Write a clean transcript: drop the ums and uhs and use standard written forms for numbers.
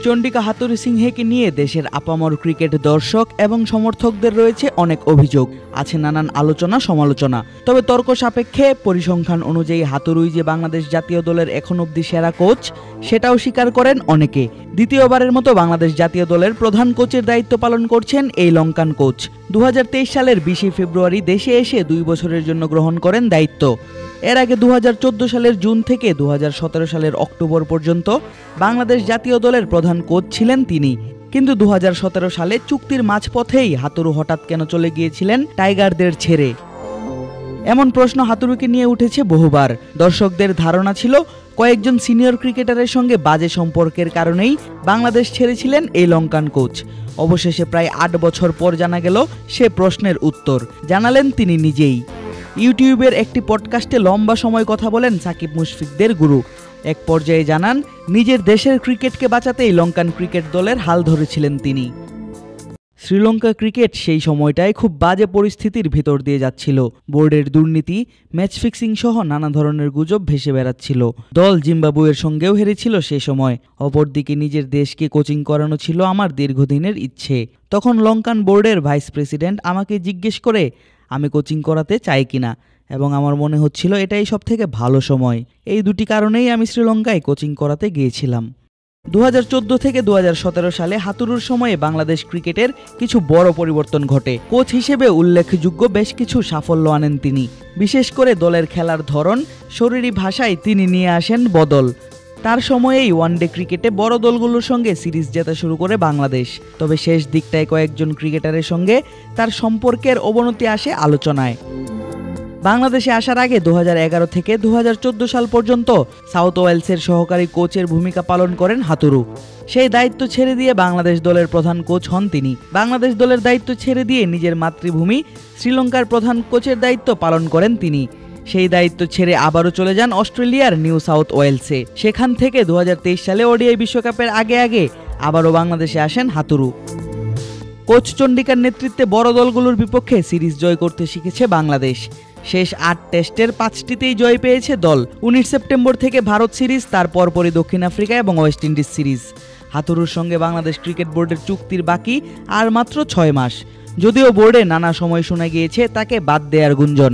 চন্ডিকা হাথুরু সিংহেকে নিয়ে দেশের আপামর ক্রিকেট দর্শক এবং সমর্থকদের রয়েছে অনেক অভিযোগ, আছে নানান আলোচনা সমালোচনা। তবে তর্ক সাপেক্ষে পরিসংখ্যান অনুযায়ী হাথুরুই যে বাংলাদেশ জাতীয় দলের এখন অবধি সেরা কোচ, সেটাও স্বীকার করেন অনেকে। দ্বিতীয়বারের মতো বাংলাদেশ জাতীয় দলের প্রধান কোচের দায়িত্ব পালন করছেন এই লঙ্কান কোচ। 2023 সালের 20 ফেব্রুয়ারি দেশে এসে 2 বছরের জন্য গ্রহণ করেন দায়িত্ব। এর আগে 2014 সালের জুন থেকে 2017 সালের অক্টোবর পর্যন্ত বাংলাদেশ জাতীয় দলের প্রধান কোচ ছিলেন তিনি। কিন্তু 2017 সালে চুক্তির মাঝপথেই হাথুরু হঠাৎ কেন চলে গিয়েছিলেন টাইগারদের ছেড়ে? এমন প্রশ্ন হাথুরুকে নিয়ে উঠেছে বহুবার। দর্শকদের ধারণা ছিল কয়েকজন সিনিয়র ক্রিকেটারের সঙ্গে বাজে সম্পর্কের কারণেই বাংলাদেশ ছেড়েছিলেন এই লঙ্কান কোচ। অবশেষে প্রায় 8 বছর পর জানা গেল সে প্রশ্নের উত্তর। জানালেন তিনি নিজেই। ইউটিউবের একটি পডকাস্টে লম্বা সময় কথা বলেন সাকিব মুশফিকদের গুরু। এক পর্যায়ে জানান নিজের দেশের ক্রিকেটকে বাঁচাতেই লঙ্কান ক্রিকেট দলের হাল ধরেছিলেন তিনি। শ্রীলঙ্কা ক্রিকেট সেই সময়টায় খুব বাজে পরিস্থিতির ভিতর দিয়ে যাচ্ছিল। বোর্ডের দুর্নীতি, ম্যাচ ফিক্সিং সহ নানা ধরনের গুজব ভেসে বেড়াচ্ছিল। দল জিম্বাবুয়ের সঙ্গেও হেরেছিল সে সময়। অপরদিকে নিজের দেশকে কোচিং করানো ছিল আমার দীর্ঘদিনের ইচ্ছে। তখন লঙ্কান বোর্ডের ভাইস প্রেসিডেন্ট আমাকে জিজ্ঞেস করে আমি কোচিং করাতে চাই কিনা, এবং আমার মনে হচ্ছিল এটাই সবথেকে ভালো সময়। এই দুটি কারণেই আমি শ্রীলঙ্কায় কোচিং করাতে গিয়েছিলাম। 2014 থেকে 2017 সালে হাথুরুর সময়ে বাংলাদেশ ক্রিকেটের কিছু বড় পরিবর্তন ঘটে। কোচ হিসেবে উল্লেখযোগ্য বেশ কিছু সাফল্য আনেন তিনি। বিশেষ করে দলের খেলার ধরন, শরীরী ভাষায় তিনি নিয়ে আসেন বদল। তার সময়েই ওয়ানডে ক্রিকেটে বড় দলগুলোর সঙ্গে সিরিজ জেতা শুরু করে বাংলাদেশ। তবে শেষ দিকটায় কয়েকজন ক্রিকেটারের সঙ্গে তার সম্পর্কের অবনতি আসে আলোচনায়। বাংলাদেশে আসার আগে 2011 থেকে 2014 সাল পর্যন্ত সাউথ ওয়েলসের সহকারী কোচের ভূমিকা পালন করেন হাথুরু। সেই দায়িত্ব ছেড়ে দিয়ে বাংলাদেশ দলের প্রধান কোচ হন তিনি। বাংলাদেশ দলের দায়িত্ব ছেড়ে দিয়ে নিজের মাতৃভূমি শ্রীলঙ্কার প্রধান কোচের দায়িত্ব পালন করেন তিনি। সেই দায়িত্ব ছেড়ে আবারও চলে যান অস্ট্রেলিয়ার নিউ সাউথ ওয়েলসে। সেখান থেকে 2023 সালে ওডিআই বিশ্বকাপের আগে আবারও বাংলাদেশে আসেন হাথুরু। কোচ চন্ডিকার নেতৃত্বে বড় দলগুলোর বিপক্ষে সিরিজ জয় করতে শিখেছে বাংলাদেশ। শেষ 8 টেস্টের 5টিতেই জয় পেয়েছে দল। 19 সেপ্টেম্বর থেকে ভারত সিরিজ, তার পরপরই দক্ষিণ আফ্রিকা এবং ওয়েস্ট ইন্ডিজ সিরিজ। হাথুরুর সঙ্গে বাংলাদেশ ক্রিকেট বোর্ডের চুক্তির বাকি আর মাত্র 6 মাস। যদিও বোর্ডে নানা সময় শোনা গিয়েছে তাকে বাদ দেওয়ার গুঞ্জন।